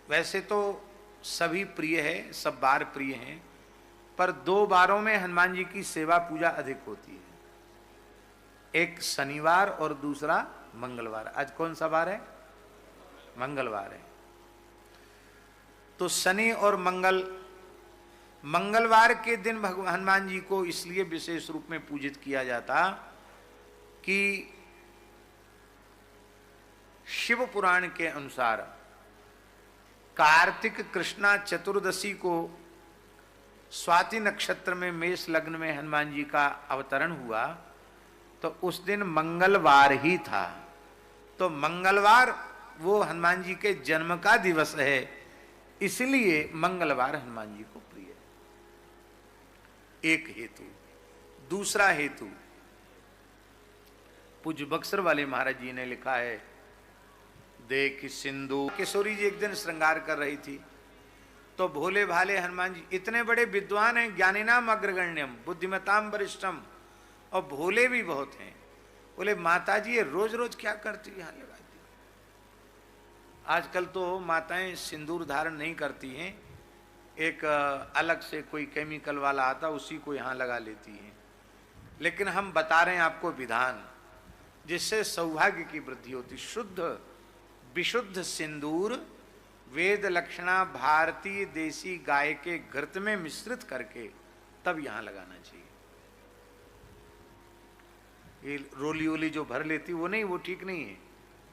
वैसे तो सभी प्रिय है, सब बार प्रिय हैं, पर 2 बारों में हनुमान जी की सेवा पूजा अधिक होती है। एक शनिवार और दूसरा मंगलवार। आज कौन सा बार है? मंगलवार है। तो शनि और मंगलवार के दिन भगवान हनुमान जी को इसलिए विशेष रूप में पूजित किया जाता कि शिव पुराण के अनुसार कार्तिक कृष्णा चतुर्दशी को स्वाति नक्षत्र में मेष लग्न में हनुमान जी का अवतरण हुआ, तो उस दिन मंगलवार ही था। तो मंगलवार वो हनुमान जी के जन्म का दिवस है, इसलिए मंगलवार हनुमान जी को प्रिय है। एक हेतु। दूसरा हेतु, पूज्य बक्सर वाले महाराज जी ने लिखा है, देख सिंधु। किशोरी जी एक दिन श्रृंगार कर रही थी, तो भोले भाले हनुमान जी इतने बड़े विद्वान हैं, ज्ञानिनाम अग्रगण्यम बुद्धिमताम वरिष्ठम, और भोले भी बहुत हैं। बोले माता जी ये रोज रोज क्या करती यहां लगाती? आजकल तो माताएं सिंदूर धारण नहीं करती हैं, एक अलग से कोई केमिकल वाला आता उसी को यहां लगा लेती हैं। लेकिन हम बता रहे हैं आपको विधान, जिससे सौभाग्य की वृद्धि होती। शुद्ध विशुद्ध सिंदूर वेद लक्षणा भारतीय देसी गाय के घृत में मिश्रित करके तब यहां लगाना चाहिए। ये रोली ओली जो भर लेती वो नहीं, वो ठीक नहीं है।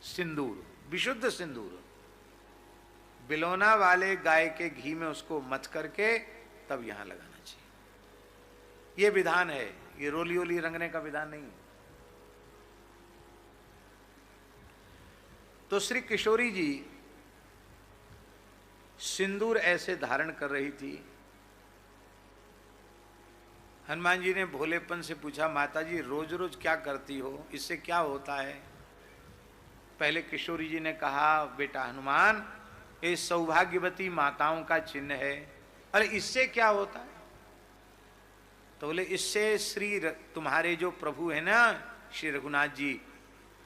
सिंदूर, विशुद्ध सिंदूर, बिलोना वाले गाय के घी में उसको मथ करके तब यहां लगाना चाहिए। ये विधान है, ये रोली ओली रंगने का विधान नहीं है। तो श्री किशोरी जी सिंदूर ऐसे धारण कर रही थी। हनुमान जी ने भोलेपन से पूछा, माता जी रोज रोज क्या करती हो, इससे क्या होता है? पहले किशोरी जी ने कहा, बेटा हनुमान ये सौभाग्यवती माताओं का चिन्ह है। अरे इससे क्या होता है? तो बोले इससे श्री तुम्हारे जो प्रभु है ना श्री रघुनाथ जी,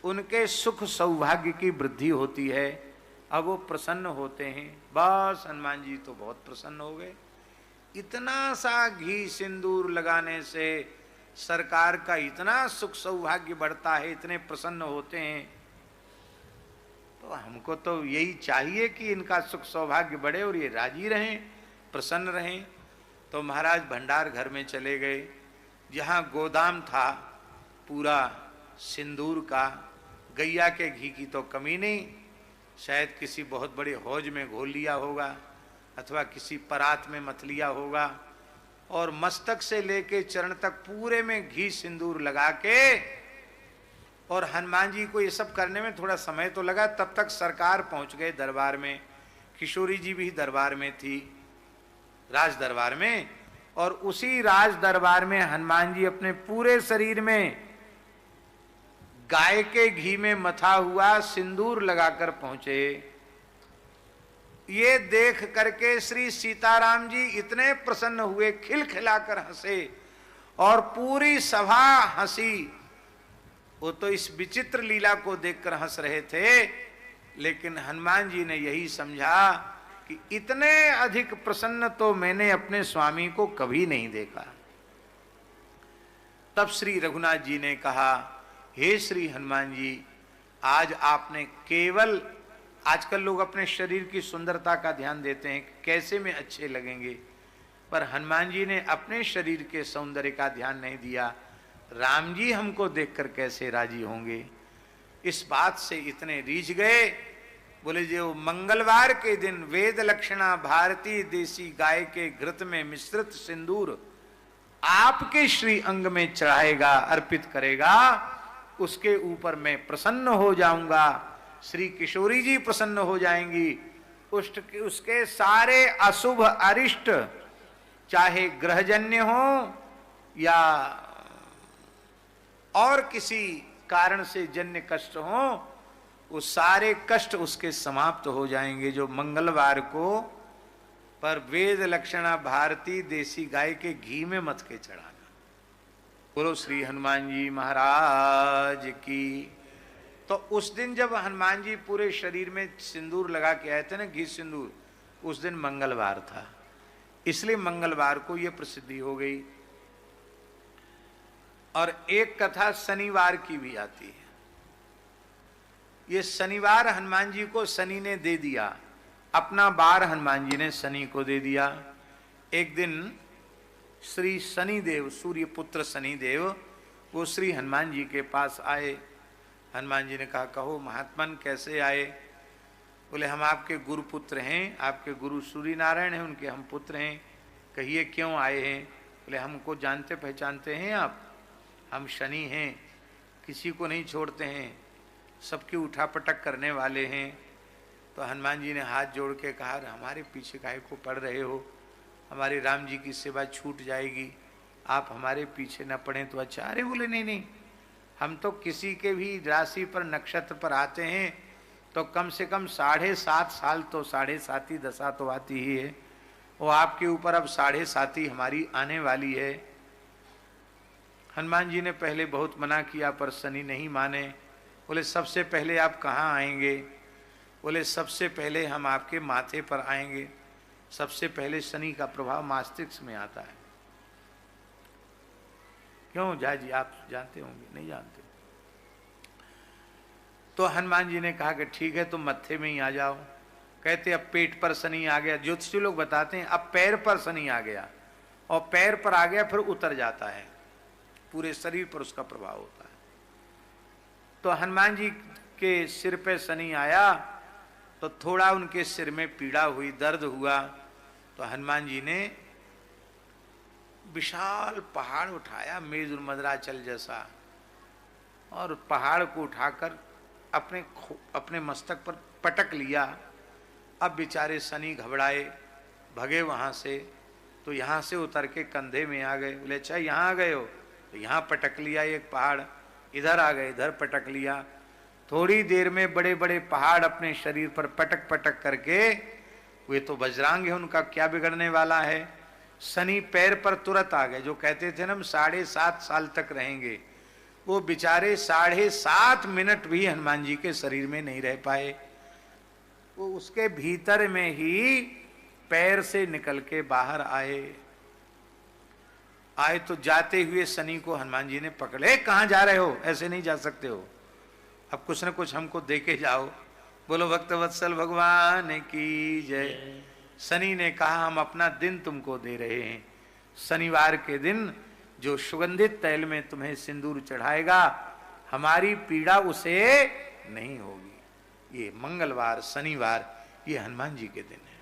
उनके सुख सौभाग्य की वृद्धि होती है। अब वो प्रसन्न होते हैं। बस हनुमान जी तो बहुत प्रसन्न हो गए। इतना सा घी सिंदूर लगाने से सरकार का इतना सुख सौभाग्य बढ़ता है, इतने प्रसन्न होते हैं। तो हमको तो यही चाहिए कि इनका सुख सौभाग्य बढ़े और ये राजी रहें, प्रसन्न रहें। तो महाराज भंडार घर में चले गए, जहाँ गोदाम था पूरा सिंदूर का। गैया के घी की तो कमी नहीं, शायद किसी बहुत बड़े हौज में घोल लिया होगा अथवा किसी परात में मथ लिया होगा, और मस्तक से लेके चरण तक पूरे में घी सिंदूर लगा के। और हनुमान जी को ये सब करने में थोड़ा समय तो लगा, तब तक सरकार पहुंच गए दरबार में। किशोरी जी भी दरबार में थी, राज दरबार में। और उसी राज दरबार में हनुमान जी अपने पूरे शरीर में गाय के घी में मथा हुआ सिंदूर लगाकर पहुंचे। ये देख करके श्री सीताराम जी इतने प्रसन्न हुए, खिलखिलाकर हंसे और पूरी सभा हंसी। वो तो इस विचित्र लीला को देखकर हंस रहे थे, लेकिन हनुमान जी ने यही समझा कि इतने अधिक प्रसन्न तो मैंने अपने स्वामी को कभी नहीं देखा। तब श्री रघुनाथ जी ने कहा, हे श्री हनुमान जी, आज आपने केवल, आजकल लोग अपने शरीर की सुंदरता का ध्यान देते हैं, कैसे में अच्छे लगेंगे, पर हनुमान जी ने अपने शरीर के सौंदर्य का ध्यान नहीं दिया। राम जी हमको देखकर कैसे राजी होंगे, इस बात से इतने रीझ गए। बोले जो मंगलवार के दिन वेद लक्षणा भारतीय देसी गाय के घृत में मिश्रित सिंदूर आपके श्री अंग में चढ़ाएगा, अर्पित करेगा, उसके ऊपर मैं प्रसन्न हो जाऊंगा, श्री किशोरी जी प्रसन्न हो जाएंगी। उसके सारे अशुभ अरिष्ट, चाहे ग्रहजन्य हो या और किसी कारण से जन्य कष्ट हो, वो सारे कष्ट उसके समाप्त हो जाएंगे। जो मंगलवार को पर वेद लक्षणा भारतीय देसी गाय के घी में मथ के चढ़ाना। बोलो श्री हनुमान जी महाराज की तो उस दिन जब हनुमान जी पूरे शरीर में सिंदूर लगा के आए थे ना, घी सिंदूर, उस दिन मंगलवार था, इसलिए मंगलवार को यह प्रसिद्धि हो गई। और एक कथा शनिवार की भी आती है। ये शनिवार हनुमान जी को शनि ने दे दिया, अपना बार हनुमान जी ने शनि को दे दिया। एक दिन श्री शनिदेव, सूर्य पुत्र शनिदेव, वो श्री हनुमान जी के पास आए। हनुमान जी ने कहा, कहो महात्मन कैसे आए? बोले हम आपके गुरु पुत्र हैं, आपके गुरु सूर्य नारायण हैं, उनके हम पुत्र हैं। कहिए क्यों आए हैं? बोले हमको जानते पहचानते हैं आप? हम शनि हैं, किसी को नहीं छोड़ते हैं, सबकी उठापटक करने वाले हैं। तो हनुमान जी ने हाथ जोड़ के कहा, हमारे पीछे काहे को पड़ रहे हो? हमारे राम जी की सेवा छूट जाएगी, आप हमारे पीछे न पड़ें तो अच्छा। अरे बोले नहीं नहीं, हम तो किसी के भी राशि पर नक्षत्र पर आते हैं तो कम से कम 7.5 साल तो 7.5 दशा तो आती ही है, वो आपके ऊपर अब 7.5 हमारी आने वाली है। हनुमान जी ने पहले बहुत मना किया पर शनि नहीं माने। बोले सबसे पहले आप कहाँ आएंगे? बोले सबसे पहले हम आपके माथे पर आएंगे। सबसे पहले शनि का प्रभाव मस्तिष्क में आता है। क्यों जय जी, आप जानते होंगे? नहीं जानते? तो हनुमान जी ने कहा कि ठीक है तुम मत्थे में ही आ जाओ। कहते अब पेट पर शनि आ गया, ज्योतिषी लोग बताते हैं अब पैर पर शनि आ गया, और पैर पर आ गया फिर उतर जाता है, पूरे शरीर पर उसका प्रभाव होता है। तो हनुमान जी के सिर पे शनि आया तो थोड़ा उनके सिर में पीड़ा हुई, दर्द हुआ। तो हनुमान जी ने विशाल पहाड़ उठाया, मेरुर मदराचल जैसा, और पहाड़ को उठाकर अपने मस्तक पर पटक लिया। अब बेचारे शनि घबराए, भगे वहां से। तो यहाँ से उतर के कंधे में आ गए। बोले अच्छा यहाँ आ गए हो? तो यहाँ पटक लिया एक पहाड़, इधर आ गए, इधर पटक लिया। थोड़ी देर में बड़े बड़े पहाड़ अपने शरीर पर पटक पटक करके, वे तो बजरांग है, उनका क्या बिगड़ने वाला है। शनि पैर पर तुरंत आ गए। जो कहते थे ना हम 7.5 साल तक रहेंगे, वो बेचारे 7.5 मिनट भी हनुमान जी के शरीर में नहीं रह पाए। वो उसके भीतर में ही पैर से निकल के बाहर आए तो जाते हुए शनि को हनुमान जी ने पकड़े। कहाँ जा रहे हो? ऐसे नहीं जा सकते हो, अब कुछ न कुछ हमको दे के जाओ। बोलो भक्त वत्सल भगवान की जय। शनि ने कहा हम अपना दिन तुमको दे रहे हैं। शनिवार के दिन जो सुगंधित तैल में तुम्हें सिंदूर चढ़ाएगा, हमारी पीड़ा उसे नहीं होगी। ये मंगलवार, शनिवार, ये हनुमान जी के दिन है।